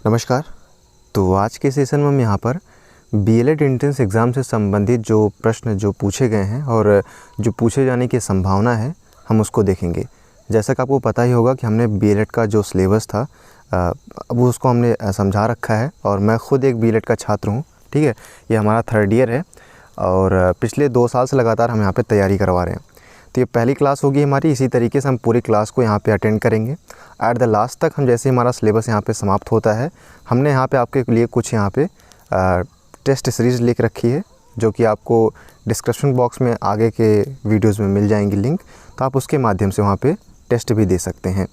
नमस्कार। तो आज के सेशन में हम यहाँ पर बीएलएड एंट्रेंस एग्ज़ाम से संबंधित जो प्रश्न जो पूछे गए हैं और जो पूछे जाने की संभावना है हम उसको देखेंगे। जैसा कि आपको पता ही होगा कि हमने बीएलएड का जो सिलेबस था अब उसको हमने समझा रखा है और मैं ख़ुद एक बीएलएड का छात्र हूँ। ठीक है, ये हमारा 3rd ईयर है और पिछले 2 साल से लगातार हम यहाँ पर तैयारी करवा रहे हैं। तो ये पहली क्लास होगी हमारी। इसी तरीके से हम पूरी क्लास को यहाँ पे अटेंड करेंगे। एट द लास्ट तक हम जैसे हमारा सिलेबस यहाँ पे समाप्त होता है, हमने यहाँ पे आपके लिए कुछ यहाँ पे टेस्ट सीरीज़ लिख रखी है जो कि आपको डिस्क्रिप्शन बॉक्स में आगे के वीडियोस में मिल जाएंगी लिंक, तो आप उसके माध्यम से वहाँ पे टेस्ट भी दे सकते हैं।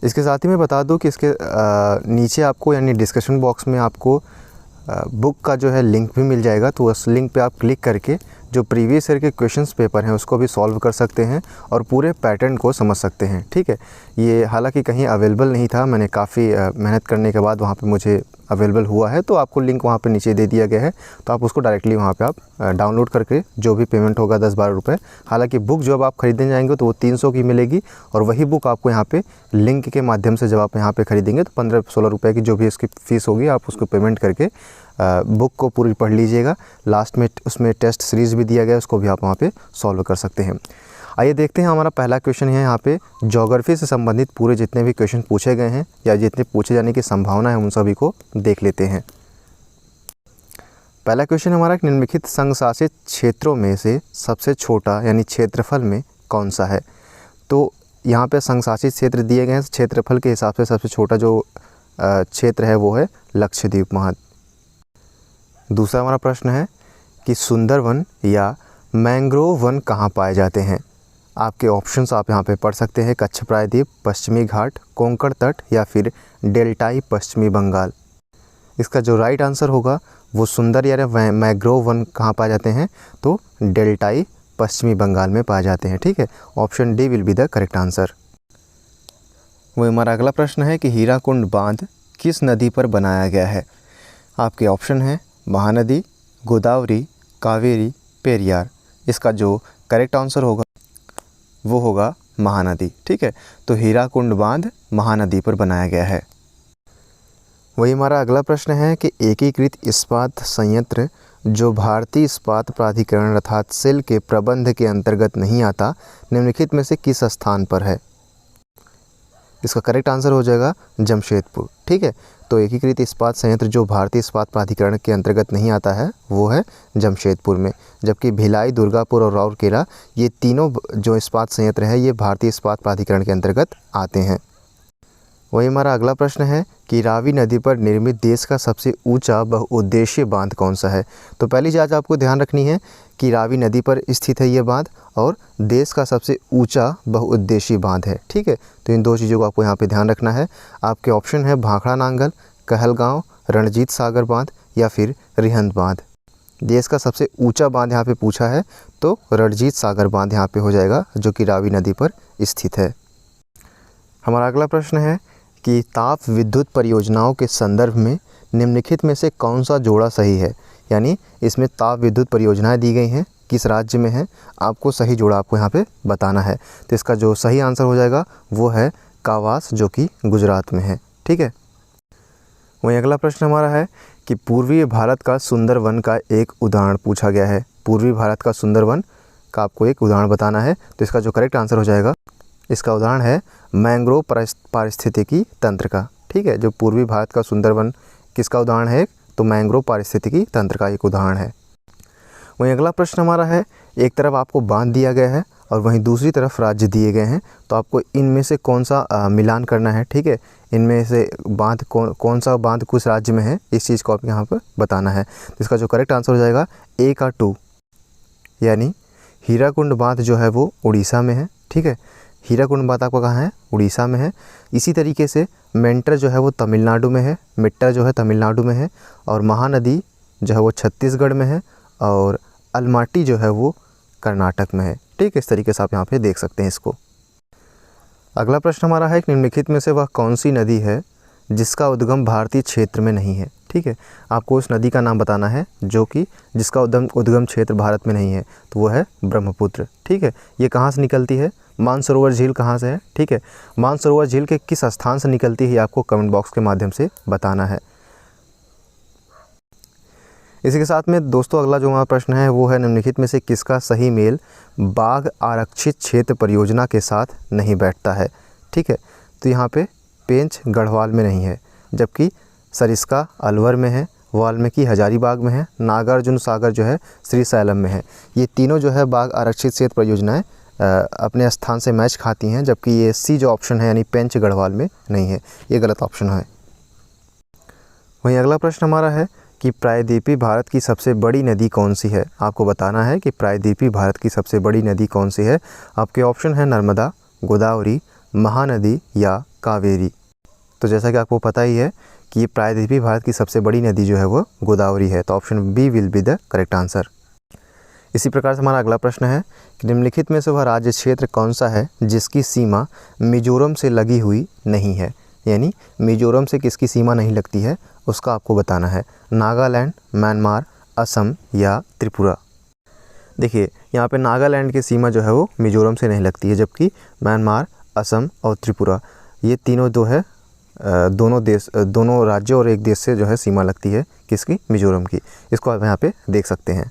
इसके साथ ही मैं बता दूँ कि इसके नीचे आपको यानी डिस्क्रिप्शन बॉक्स में आपको बुक का जो है लिंक भी मिल जाएगा। तो उस लिंक पे आप क्लिक करके जो प्रीवियस ईयर के क्वेश्चंस पेपर हैं उसको भी सॉल्व कर सकते हैं और पूरे पैटर्न को समझ सकते हैं। ठीक है, ये हालांकि कहीं अवेलेबल नहीं था, मैंने काफ़ी मेहनत करने के बाद वहाँ पे मुझे अवेलेबल हुआ है, तो आपको लिंक वहाँ पे नीचे दे दिया गया है। तो आप उसको डायरेक्टली वहाँ पे आप डाउनलोड करके जो भी पेमेंट होगा 10-12 रुपये, हालांकि बुक जब आप ख़रीदने जाएंगे तो वो 300 की मिलेगी और वही बुक आपको यहाँ पे लिंक के माध्यम से जब आप यहाँ पे ख़रीदेंगे तो 15-16 रुपये की जो भी इसकी फ़ीस होगी आप उसको पेमेंट करके बुक को पूरी पढ़ लीजिएगा। लास्ट में उसमें टेस्ट सीरीज़ भी दिया गया है, उसको भी आप वहाँ पे सॉल्व कर सकते हैं। आइए देखते हैं, हमारा पहला क्वेश्चन है यहाँ पे ज्योग्राफी से संबंधित पूरे जितने भी क्वेश्चन पूछे गए हैं या जितने पूछे जाने की संभावना है उन सभी को देख लेते हैं। पहला क्वेश्चन हमारा निम्नलिखित संघ शासित क्षेत्रों में से सबसे छोटा यानी क्षेत्रफल में कौन सा है। तो यहाँ पे संघ शासित क्षेत्र दिए गए हैं, क्षेत्रफल के हिसाब से सबसे छोटा जो क्षेत्र है वो है लक्षद्वीप महाद्वीप। दूसरा हमारा प्रश्न है कि सुंदरवन या मैंग्रोव वन कहाँ पाए जाते हैं। आपके ऑप्शंस आप यहाँ पे पढ़ सकते हैं, कच्छ प्रायद्वीप, पश्चिमी घाट, कोंकण तट या फिर डेल्टाई पश्चिमी बंगाल। इसका जो राइट आंसर होगा वो सुंदर या मैंग्रोव वन कहाँ पाए जाते हैं, तो डेल्टाई पश्चिमी बंगाल में पाए जाते हैं। ठीक है, option D will be the correct answer. वही हमारा अगला प्रश्न है कि हीराकुंड बांध किस नदी पर बनाया गया है। आपके ऑप्शन है महानदी, गोदावरी, कावेरी, पेरियार। इसका जो करेक्ट आंसर होगा वो होगा महानदी। ठीक है, तो हीराकुंड बांध महानदी पर बनाया गया है। वही हमारा अगला प्रश्न है कि एकीकृत इस्पात संयंत्र जो भारतीय इस्पात प्राधिकरण अर्थात सेल के प्रबंध के अंतर्गत नहीं आता, निम्नलिखित में से किस स्थान पर है। इसका करेक्ट आंसर हो जाएगा जमशेदपुर। ठीक है, तो एकीकृत इस्पात संयंत्र जो भारतीय इस्पात प्राधिकरण के अंतर्गत नहीं आता है वो है जमशेदपुर में, जबकि भिलाई, दुर्गापुर और राउरकेला ये तीनों जो इस्पात संयंत्र है ये भारतीय इस्पात प्राधिकरण के अंतर्गत आते हैं। वही हमारा अगला प्रश्न है कि रावी नदी पर निर्मित देश का सबसे ऊंचा बहुउद्देशीय बांध कौन सा है। तो पहली चीज़ आपको ध्यान रखनी है कि रावी नदी पर स्थित है ये बांध और देश का सबसे ऊंचा बहुउद्देशीय बांध है। ठीक है, तो इन 2 चीज़ों को आपको यहाँ पे ध्यान रखना है। आपके ऑप्शन है भाखड़ा नांगल, कहलगांव, रणजीत सागर बांध या फिर रिहंद बांध। देश का सबसे ऊंचा बांध यहाँ पे पूछा है तो रणजीत सागर बांध यहाँ पे हो जाएगा जो कि रावी नदी पर स्थित है। हमारा अगला प्रश्न है कि ताप विद्युत परियोजनाओं के संदर्भ में निम्नलिखित में से कौन सा जोड़ा सही है। यानी इसमें ताप विद्युत परियोजनाएं दी गई हैं, किस राज्य में है, आपको सही जोड़ा आपको यहाँ पे बताना है। तो इसका जो सही आंसर हो जाएगा वो है कावास जो कि गुजरात में है। ठीक है, वहीं अगला प्रश्न हमारा है कि पूर्वी भारत का सुंदरवन का एक उदाहरण पूछा गया है। पूर्वी भारत का सुंदरवन का आपको एक उदाहरण बताना है। तो इसका जो करेक्ट आंसर हो जाएगा, इसका उदाहरण है मैंग्रोव पारिस्थितिकी तंत्र का। ठीक है, जो पूर्वी भारत का सुंदरवन किसका उदाहरण है, तो मैंग्रोव पारिस्थितिकी तंत्र का एक उदाहरण है। वहीं अगला प्रश्न हमारा है, एक तरफ आपको बांध दिया गया है और वहीं दूसरी तरफ राज्य दिए गए हैं, तो आपको इनमें से कौन सा मिलान करना है। ठीक है, इनमें से बांध कौन सा बांध कुछ राज्य में है, इस चीज़ को आप यहाँ पर बताना है। तो इसका जो करेक्ट आंसर हो जाएगा ए का 2, यानी हीराकुंड बांध जो है वो उड़ीसा में है। ठीक है, हीराकुंड बांध आपका कहाँ है, उड़ीसा में है। इसी तरीके से मेंटर जो है वो तमिलनाडु में है, मिट्टा जो है तमिलनाडु में है और महानदी जो है वो छत्तीसगढ़ में है और अलमाटी जो है वो कर्नाटक में है। ठीक है, इस तरीके से आप यहाँ पे देख सकते हैं इसको। अगला प्रश्न हमारा है कि निम्नलिखित में से वह कौन सी नदी है जिसका उद्गम भारतीय क्षेत्र में नहीं है। ठीक है, आपको उस नदी का नाम बताना है जो कि जिसका उद्गम क्षेत्र भारत में नहीं है, तो वो है ब्रह्मपुत्र। ठीक है, ये कहाँ से निकलती है, मानसरोवर झील कहाँ से है, ठीक है। मानसरोवर झील के किस स्थान से निकलती है, आपको कमेंट बॉक्स के माध्यम से बताना है। इसी के साथ में दोस्तों अगला जो हमारा प्रश्न है वो है, निम्नलिखित में से किसका सही मेल बाघ आरक्षित क्षेत्र परियोजना के साथ नहीं बैठता है, ठीक है। तो यहाँ पे पेंच गढ़वाल में नहीं है, जबकि सरिस्का अलवर में है, वाल्मीकि हजारीबाग में है, नागार्जुन सागर जो है श्रीशैलम में है। ये तीनों जो है बाघ आरक्षित क्षेत्र परियोजनाएं अपने स्थान से मैच खाती हैं, जबकि ये सी जो ऑप्शन है यानी पेंच गढ़वाल में नहीं है, ये गलत ऑप्शन है। वहीं अगला प्रश्न हमारा है कि प्रायद्वीपीय भारत की सबसे बड़ी नदी कौन सी है। आपको बताना है कि प्रायद्वीपीय भारत की सबसे बड़ी नदी कौन सी है। आपके ऑप्शन है नर्मदा, गोदावरी, महानदी या कावेरी। तो जैसा कि आपको पता ही है कि प्रायद्वीपीय भारत की सबसे बड़ी नदी जो है वो गोदावरी है, तो option B will be the correct answer. इसी प्रकार से हमारा अगला प्रश्न है कि निम्नलिखित में से वह राज्य क्षेत्र कौन सा है जिसकी सीमा मिजोरम से लगी हुई नहीं है, यानी मिजोरम से किसकी सीमा नहीं लगती है उसका आपको बताना है। नागालैंड, म्यांमार, असम या त्रिपुरा। देखिए यहाँ पे नागालैंड की सीमा जो है वो मिजोरम से नहीं लगती है, जबकि म्यांमार, असम और त्रिपुरा ये तीनों जो है दोनों राज्यों और एक देश से जो है सीमा लगती है, किसकी, मिजोरम की। इसको आप यहाँ पे देख सकते हैं।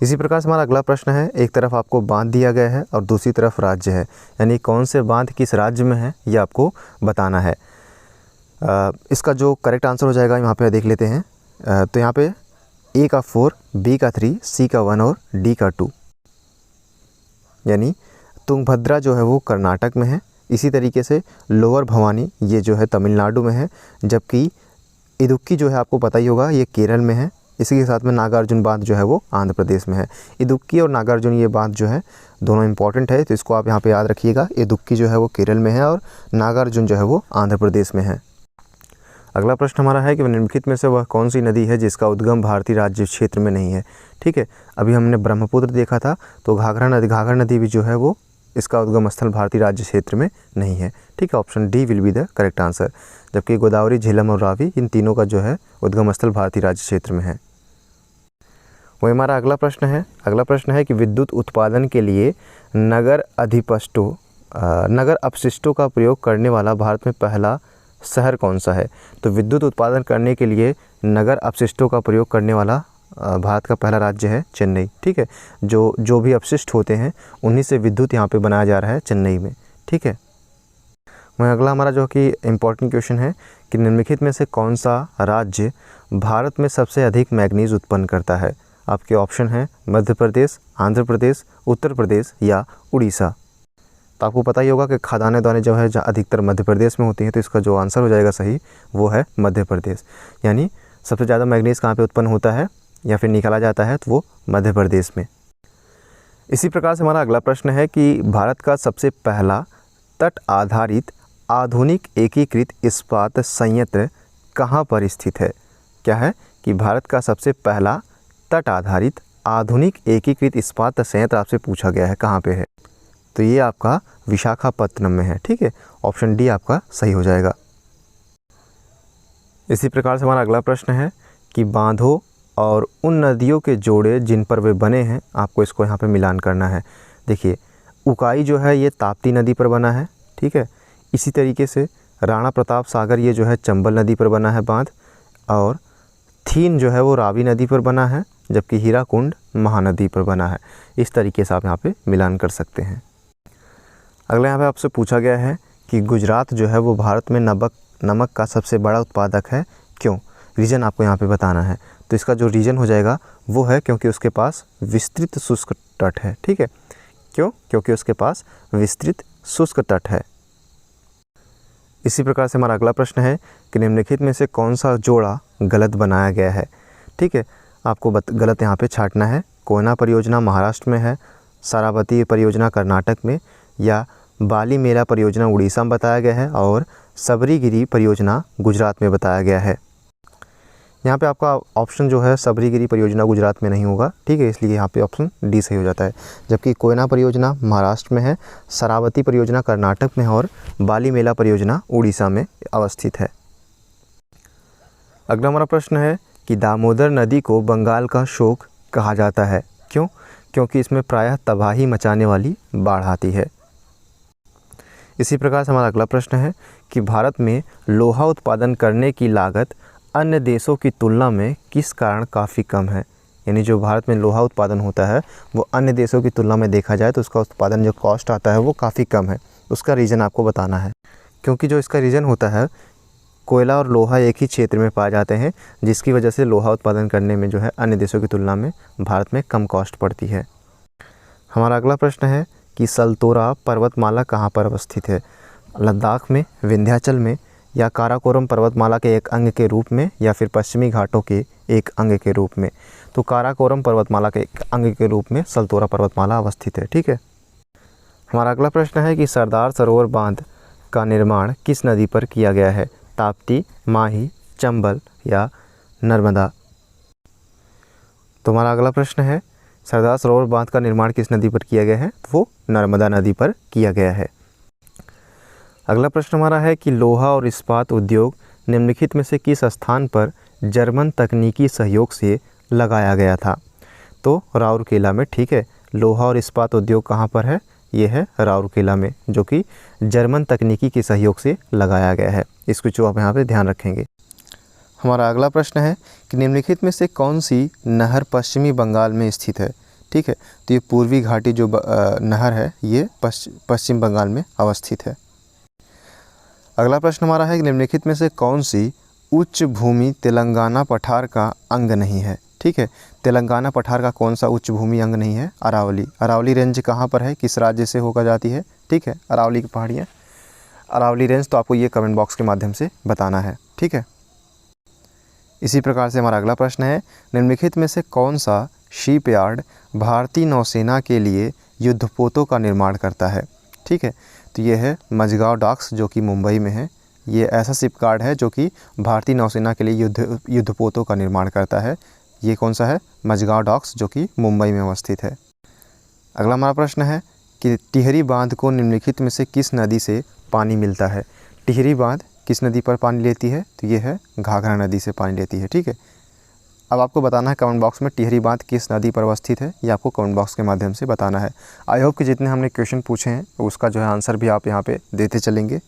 इसी प्रकार से हमारा अगला प्रश्न है, एक तरफ आपको बांध दिया गया है और दूसरी तरफ राज्य है, यानी कौन से बांध किस राज्य में है ये आपको बताना है। इसका जो करेक्ट आंसर हो जाएगा यहाँ पे देख लेते हैं। तो यहाँ पे ए का 4, बी का 3, सी का 1 और डी का 2, यानी तुंगभद्रा जो है वो कर्नाटक में है। इसी तरीके से लोअर भवानी ये जो है तमिलनाडु में है, जबकि इदुक्की जो है आपको पता ही होगा ये केरल में है। इसी के साथ में नागार्जुन बांध जो है वो आंध्र प्रदेश में है। इदुक्की और नागार्जुन ये बांध जो है दोनों इंपॉर्टेंट है, तो इसको आप यहाँ पे याद रखिएगा। इदुक्की जो है वो केरल में है और नागार्जुन जो है वो आंध्र प्रदेश में है। अगला प्रश्न हमारा है कि निम्नलिखित में से वह कौन सी नदी है जिसका उद्गम भारतीय राज्य क्षेत्र में नहीं है, ठीक है। अभी हमने ब्रह्मपुत्र देखा था, तो घाघरा नदी भी जो है वो इसका उद्गम स्थल भारतीय राज्य क्षेत्र में नहीं है, ठीक है। Option D will be the correct answer. जबकि गोदावरी, झेलम और रावी इन तीनों का जो है उद्गम स्थल भारतीय राज्य क्षेत्र में है। वही हमारा अगला प्रश्न है कि विद्युत उत्पादन के लिए नगर अपशिष्टों का प्रयोग करने वाला भारत में पहला शहर कौन सा है। तो विद्युत उत्पादन करने के लिए नगर अपशिष्टों का प्रयोग करने वाला भारत का पहला राज्य है चेन्नई, ठीक है। जो भी अपशिष्ट होते हैं उन्हीं से विद्युत यहाँ पे बनाया जा रहा है चेन्नई में, ठीक है। वहीं अगला हमारा जो कि इम्पोर्टेंट क्वेश्चन है कि निम्नलिखित में से कौन सा राज्य भारत में सबसे अधिक मैग्नीज उत्पन्न करता है। आपके ऑप्शन हैं मध्य प्रदेश, आंध्र प्रदेश, उत्तर प्रदेश या उड़ीसा। तो आपको पता ही होगा कि खदानें दानें जो है अधिकतर मध्य प्रदेश में होती हैं, तो इसका जो आंसर हो जाएगा सही वो है मध्य प्रदेश। यानी सबसे ज़्यादा मैग्नीज कहाँ पे उत्पन्न होता है या फिर निकाला जाता है, तो वो मध्य प्रदेश में। इसी प्रकार से हमारा अगला प्रश्न है कि भारत का सबसे पहला तट आधारित आधुनिक एकीकृत इस्पात संयंत्र कहाँ पर स्थित है। क्या है कि भारत का सबसे पहला तट आधारित आधुनिक एकीकृत इस्पात संयंत्र आपसे पूछा गया है, कहाँ पे है। तो ये आपका विशाखापत्तनम में है, ठीक है। ऑप्शन डी आपका सही हो जाएगा। इसी प्रकार से हमारा अगला प्रश्न है कि बांधों और उन नदियों के जोड़े जिन पर वे बने हैं, आपको इसको यहाँ पे मिलान करना है। देखिए उकाई जो है ये ताप्ती नदी पर बना है, ठीक है। इसी तरीके से राणा प्रताप सागर ये जो है चंबल नदी पर बना है बांध, और थीन जो है वो रावी नदी पर बना है, जबकि हीराकुंड महानदी पर बना है। इस तरीके से आप यहाँ पे मिलान कर सकते हैं। अगला यहाँ पे आपसे पूछा गया है कि गुजरात जो है वो भारत में नमक का सबसे बड़ा उत्पादक है, क्यों। रीज़न आपको यहाँ पे बताना है। तो इसका जो रीज़न हो जाएगा वो है क्योंकि उसके पास विस्तृत शुष्क तट है, ठीक है। क्यों, क्योंकि उसके पास विस्तृत शुष्क तट है। इसी प्रकार से हमारा अगला प्रश्न है कि निम्नलिखित में से कौन सा जोड़ा गलत बनाया गया है, ठीक है। आपको गलत यहाँ पे छांटना है। कोयना परियोजना महाराष्ट्र में है, सारावती परियोजना कर्नाटक में, या बाली मेला परियोजना उड़ीसा में बताया गया है, और सबरीगिरी परियोजना गुजरात में बताया गया है। यहाँ पे आपका ऑप्शन जो है सबरीगिरी परियोजना गुजरात में नहीं होगा, ठीक है, इसलिए यहाँ पे ऑप्शन डी सही हो जाता है। जबकि कोयना परियोजना महाराष्ट्र में है, सरावती परियोजना कर्नाटक में है, और बाली मेला परियोजना उड़ीसा में अवस्थित है। अगला हमारा प्रश्न है कि दामोदर नदी को बंगाल का शोक कहा जाता है, क्यों। क्योंकि इसमें प्रायः तबाही मचाने वाली बाढ़ आती है। इसी प्रकार से हमारा अगला प्रश्न है कि भारत में लोहा उत्पादन करने की लागत अन्य देशों की तुलना में किस कारण काफ़ी कम है। यानी जो भारत में लोहा उत्पादन होता है वो अन्य देशों की तुलना में देखा जाए तो उसका उत्पादन जो कॉस्ट आता है वो काफ़ी कम है। उसका रीज़न आपको बताना है, क्योंकि जो इसका रीज़न होता है, कोयला और लोहा एक ही क्षेत्र में पाए जाते हैं, जिसकी वजह से लोहा उत्पादन करने में जो है अन्य देशों की तुलना में भारत में कम कॉस्ट पड़ती है। हमारा अगला प्रश्न है कि सल्तोरा पर्वतमाला कहाँ पर अवस्थित है। लद्दाख में, विंध्याचल में, या काराकोरम पर्वतमाला के एक अंग के रूप में, या फिर पश्चिमी घाटों के एक अंग के रूप में। तो काराकोरम पर्वतमाला के एक अंग के रूप में सल्तोरा पर्वतमाला अवस्थित है। ठीक है। हमारा अगला प्रश्न है कि सरदार सरोवर बांध का निर्माण किस नदी पर किया गया है। ताप्ती, माही, चंबल या नर्मदा। तो हमारा अगला प्रश्न है सरदार सरोवर बांध का निर्माण किस नदी पर किया गया है। वो नर्मदा नदी पर किया गया है। अगला प्रश्न हमारा है कि लोहा और इस्पात उद्योग निम्नलिखित में से किस स्थान पर जर्मन तकनीकी सहयोग से लगाया गया था। तो राउरकेला में। ठीक है। लोहा और इस्पात उद्योग कहाँ पर है। ये है राउरकेला में, जो कि जर्मन तकनीकी के सहयोग से लगाया गया है। इसको जो आप यहाँ पे ध्यान रखेंगे। हमारा अगला प्रश्न है कि निम्नलिखित में से कौन सी नहर पश्चिमी बंगाल में स्थित है। ठीक है। तो ये पूर्वी घाटी जो नहर है ये पश्चिम बंगाल में अवस्थित है। अगला प्रश्न हमारा है कि निम्नलिखित में से कौन सी उच्च भूमि तेलंगाना पठार का अंग नहीं है। ठीक है। तेलंगाना पठार का कौन सा उच्च भूमि अंग नहीं है। अरावली। अरावली रेंज कहाँ पर है, किस राज्य से होकर जाती है। ठीक है। अरावली की पहाड़ियाँ, अरावली रेंज। तो आपको ये कमेंट बॉक्स के माध्यम से बताना है। ठीक है। इसी प्रकार से हमारा अगला प्रश्न है निम्नलिखित में से कौन सा शिपयार्ड भारतीय नौसेना के लिए युद्धपोतों का निर्माण करता है। ठीक है। तो ये है मझगांव डॉक्स, जो कि मुंबई में है। ये ऐसा शिपयार्ड है जो कि भारतीय नौसेना के लिए युद्धपोतों का निर्माण करता है। ये कौन सा है, मझगांव डॉक्स, जो कि मुंबई में अवस्थित है। अगला हमारा प्रश्न है कि टिहरी बांध को निम्नलिखित में से किस नदी से पानी मिलता है। टिहरी बांध किस नदी पर पानी लेती है। तो ये है घाघरा नदी से पानी लेती है। ठीक है। अब आपको बताना है कमेंट बॉक्स में टिहरी बांध किस नदी पर अवस्थित है। ये आपको कमेंट बॉक्स के माध्यम से बताना है। आई होप कि जितने हमने क्वेश्चन पूछे हैं उसका जो है आंसर भी आप यहाँ पे देते चलेंगे।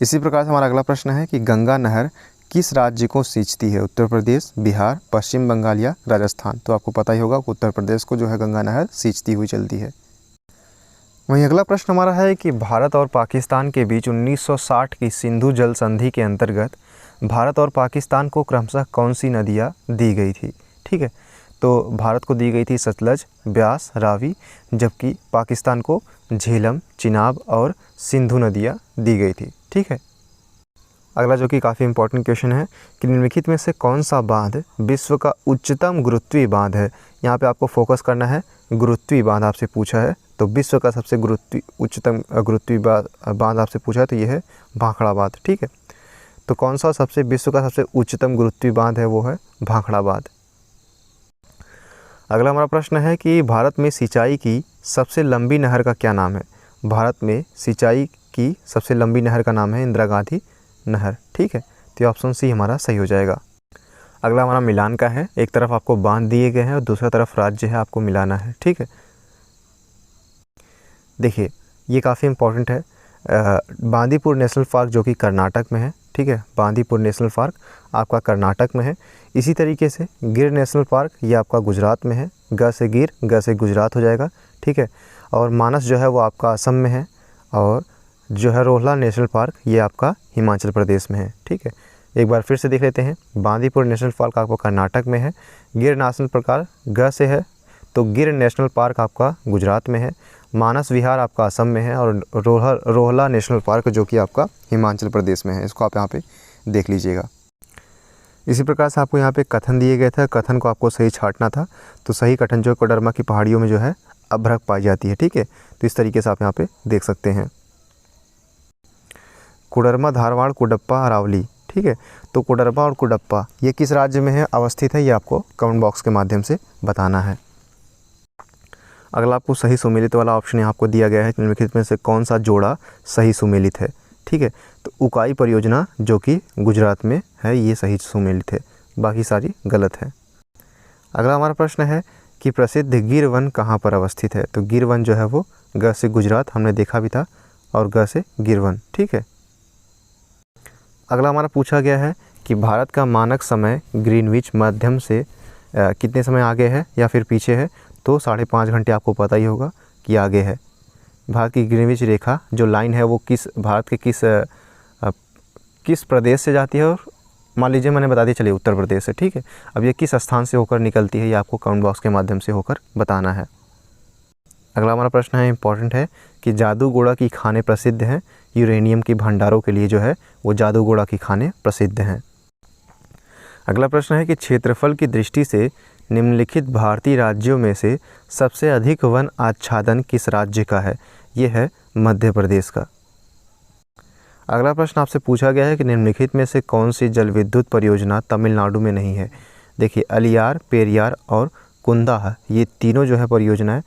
इसी प्रकार से हमारा अगला प्रश्न है कि गंगा नहर किस राज्य को सींचती है। उत्तर प्रदेश, बिहार, पश्चिम बंगाल या राजस्थान। तो आपको पता ही होगा कि उत्तर प्रदेश को जो है गंगा नहर सींचती हुई चलती है। वहीं अगला प्रश्न हमारा है कि भारत और पाकिस्तान के बीच 1960 की सिंधु जल संधि के अंतर्गत भारत और पाकिस्तान को क्रमशः कौन सी नदियाँ दी गई थी। ठीक है। तो भारत को दी गई थी सतलज, ब्यास, रावी, जबकि पाकिस्तान को झेलम, चिनाब और सिंधु नदियाँ दी गई थी। ठीक है। अगला जो कि काफ़ी इंपॉर्टेंट क्वेश्चन है कि निम्नलिखित में से कौन सा बांध विश्व का उच्चतम गुरुत्वीय बांध है। यहाँ पे आपको फोकस करना है, गुरुत्वीय बांध आपसे पूछा है। तो विश्व का सबसे उच्चतम गुरुत्वीय बांध आपसे पूछा है तो ये है भाखड़ा बांध। ठीक है। तो कौन सा विश्व का सबसे उच्चतम गुरुत्वीय बांध है, वो है भाखड़ा बांध। अगला हमारा प्रश्न है कि भारत में सिंचाई की सबसे लंबी नहर का क्या नाम है। भारत में सिंचाई की सबसे लंबी नहर का नाम है इंदिरा गांधी नहर। ठीक है। तो ऑप्शन सी हमारा सही हो जाएगा। अगला हमारा मिलान का है। एक तरफ आपको बांध दिए गए हैं और दूसरा तरफ राज्य है, आपको मिलाना है। ठीक है। देखिए ये काफ़ी इंपॉर्टेंट है। बांदीपुर नेशनल पार्क जो कि कर्नाटक में है। ठीक है। बांदीपुर नेशनल पार्क आपका कर्नाटक में है। इसी तरीके से गिर नेशनल पार्क ये आपका गुजरात में है। ग से गिर, ग से गुजरात हो जाएगा। ठीक है। और मानस जो है वो आपका असम में है। और जो है रोहला नेशनल पार्क ये आपका हिमाचल प्रदेश में है। ठीक है। एक बार फिर से देख लेते हैं। बांदीपुर नेशनल पार्क आपको कर्नाटक में है। गिर नेशनल पार्क ग से है, तो गिर नेशनल पार्क आपका गुजरात में है। मानस विहार आपका असम में है। और रोहला नेशनल पार्क जो कि आपका हिमाचल प्रदेश में है। इसको आप यहाँ पे देख लीजिएगा। इसी प्रकार से आपको यहाँ पे कथन दिए गए थे। कथन को आपको सही छांटना था। तो सही कथन जो कोडरमा की पहाड़ियों में जो है अभ्रक पाई जाती है। ठीक है। तो इस तरीके से आप यहाँ पे देख सकते हैं। कोडरमा, धारवाड़, कुडप्पा, अरावली। ठीक है। तो कोडरमा और कुडप्पा ये किस राज्य में है अवस्थित है, ये आपको कमेंट बॉक्स के माध्यम से बताना है। अगला आपको सही सुमेलित वाला ऑप्शन यहाँ आपको दिया गया है। निम्नलिखित में से कौन सा जोड़ा सही सुमेलित है। ठीक है। तो उकाई परियोजना जो कि गुजरात में है ये सही सुमेलित है, बाकी सारी गलत है। अगला हमारा प्रश्न है कि प्रसिद्ध गिर वन कहाँ पर अवस्थित है। तो गिर वन जो है वो ग से गुजरात हमने देखा भी था, और ग से गिरवन। ठीक है। अगला हमारा पूछा गया है कि भारत का मानक समय ग्रीनविच मध्यम से कितने समय आगे है या फिर पीछे है। तो 5.5 घंटे आपको पता ही होगा कि आगे है। भारत की ग्रीनविच रेखा जो लाइन है वो भारत के किस प्रदेश से जाती है, और मान लीजिए मैंने बता दिया, चलिए उत्तर प्रदेश से। ठीक है। अब ये किस स्थान से होकर निकलती है ये आपको कमेंट बॉक्स के माध्यम से होकर बताना है। अगला हमारा प्रश्न है, इंपॉर्टेंट है, कि जादूगोड़ा की खाने प्रसिद्ध हैं। यूरेनियम की भंडारों के लिए जो है वो जादूगोड़ा की खाने प्रसिद्ध हैं। अगला प्रश्न है कि क्षेत्रफल की दृष्टि से निम्नलिखित भारतीय राज्यों में से सबसे अधिक वन आच्छादन किस राज्य का है। ये है मध्य प्रदेश का। अगला प्रश्न आपसे पूछा गया है कि निम्नलिखित में से कौन सी जल विद्युत परियोजना तमिलनाडु में नहीं है। देखिए, अलियार, पेरियार और कुंदाह, ये तीनों जो है परियोजनाएं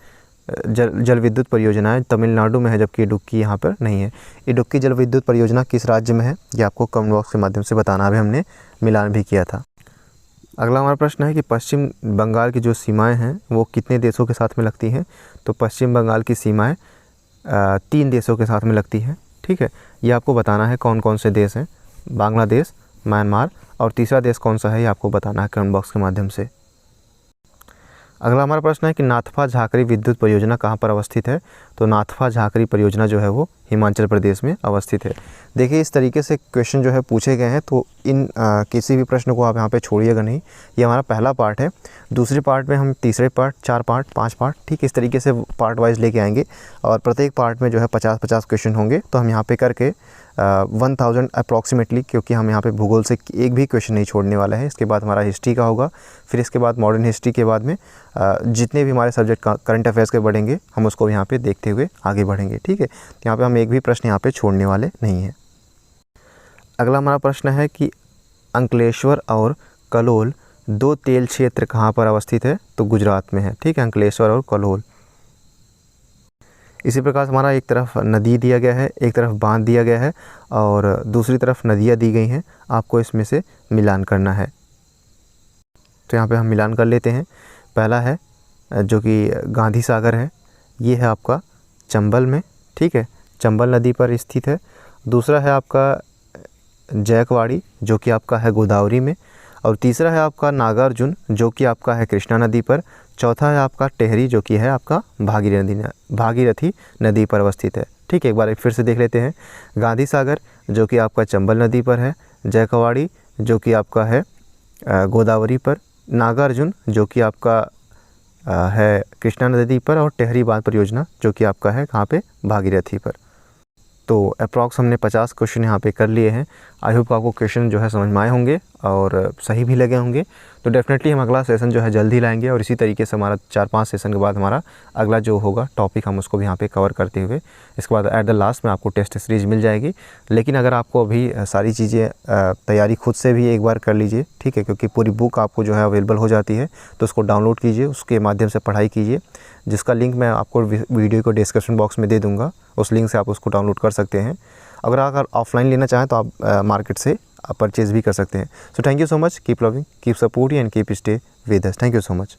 जल विद्युत परियोजनाएं तमिलनाडु में है, जबकि इडुक्की यहाँ पर नहीं है। इडुक्की जल विद्युत परियोजना किस राज्य में है ये आपको कमेंट बॉक्स के माध्यम से बताना। अभी हमने मिलान भी किया था। अगला हमारा प्रश्न है कि पश्चिम बंगाल की जो सीमाएं हैं वो कितने देशों के साथ में लगती हैं। तो पश्चिम बंगाल की सीमाएं 3 देशों के साथ में लगती हैं। ठीक है। ये आपको बताना है कौन कौन से देश हैं, बांग्लादेश, म्यांमार और तीसरा देश कौन सा है ये आपको बताना है कमेंट बॉक्स के माध्यम से। अगला हमारा प्रश्न है कि नाथपा झाकरी विद्युत परियोजना कहाँ पर अवस्थित है। तो नाथपा झाकरी परियोजना जो है वो हिमाचल प्रदेश में अवस्थित है। देखिए, इस तरीके से क्वेश्चन जो है पूछे गए हैं, तो इन किसी भी प्रश्न को आप यहाँ पे छोड़िएगा नहीं। ये हमारा पहला पार्ट है। दूसरे पार्ट में हम तीसरे पार्ट, 4 पार्ट, 5 पार्ट, ठीक इस तरीके से पार्ट वाइज लेके आएंगे, और प्रत्येक पार्ट में जो है 50-50 क्वेश्चन होंगे। तो हम यहाँ पे करके 1000 अप्रॉक्सीमेटली, क्योंकि हम यहाँ पे भूगोल से एक भी क्वेश्चन नहीं छोड़ने वाला है। इसके बाद हमारा हिस्ट्री का होगा, फिर इसके बाद मॉडर्न हिस्ट्री के बाद में जितने भी हमारे सब्जेक्ट करंट अफेयर्स के बढ़ेंगे हम उसको यहाँ पे देखते हुए आगे बढ़ेंगे। ठीक है। यहाँ पे हम एक भी प्रश्न यहाँ पे छोड़ने वाले नहीं हैं। अगला हमारा प्रश्न है कि अंकलेश्वर और कलोल 2 तेल क्षेत्र कहाँ पर अवस्थित है। तो गुजरात में है। ठीक है, अंकलेश्वर और कलोल। इसी प्रकार हमारा एक तरफ नदी दिया गया है, एक तरफ बांध दिया गया है और दूसरी तरफ नदियाँ दी गई हैं। आपको इसमें से मिलान करना है। तो यहाँ पे हम मिलान कर लेते हैं। पहला है जो कि गांधी सागर है, ये है आपका चंबल में। ठीक है, चंबल नदी पर स्थित है। दूसरा है आपका जैकवाड़ी जो कि आपका है गोदावरी में, और तीसरा है आपका नागार्जुन जो कि आपका है कृष्णा नदी पर। चौथा है आपका टेहरी जो कि है आपका भागीरथी नदी पर अवस्थित है। ठीक है, एक बार फिर से देख लेते हैं। गांधी सागर जो कि आपका चंबल नदी पर है, जैकवाड़ी जो कि आपका है गोदावरी पर, नागार्जुन जो कि आपका है कृष्णा नदी पर, और टेहरी बांध परियोजना जो कि आपका है कहाँ पे, भागीरथी पर। तो अप्रॉक्स हमने 50 क्वेश्चन यहाँ पे कर लिए हैं। आई होप आपको क्वेश्चन जो है समझ में आए होंगे और सही भी लगे होंगे। तो डेफिनेटली हम अगला सेशन जो है जल्द ही लाएंगे, और इसी तरीके से हमारा 4-5 सेशन के बाद हमारा अगला जो होगा टॉपिक हम उसको भी यहाँ पे कवर करते हुए इसके बाद एट द लास्ट में आपको टेस्ट सीरीज़ मिल जाएगी। लेकिन अगर आपको अभी सारी चीज़ें तैयारी खुद से भी एक बार कर लीजिए। ठीक है, क्योंकि पूरी बुक आपको जो है अवेलेबल हो जाती है, तो उसको डाउनलोड कीजिए, उसके माध्यम से पढ़ाई कीजिए, जिसका लिंक मैं आपको वीडियो को डिस्क्रिप्शन बॉक्स में दे दूँगा। उस लिंक से आप उसको डाउनलोड कर सकते हैं। अगर ऑफलाइन लेना चाहें तो आप मार्केट से परचेज़ भी कर सकते हैं। So thank you so much, keep loving, keep supporting and keep stay with us. Thank you so much.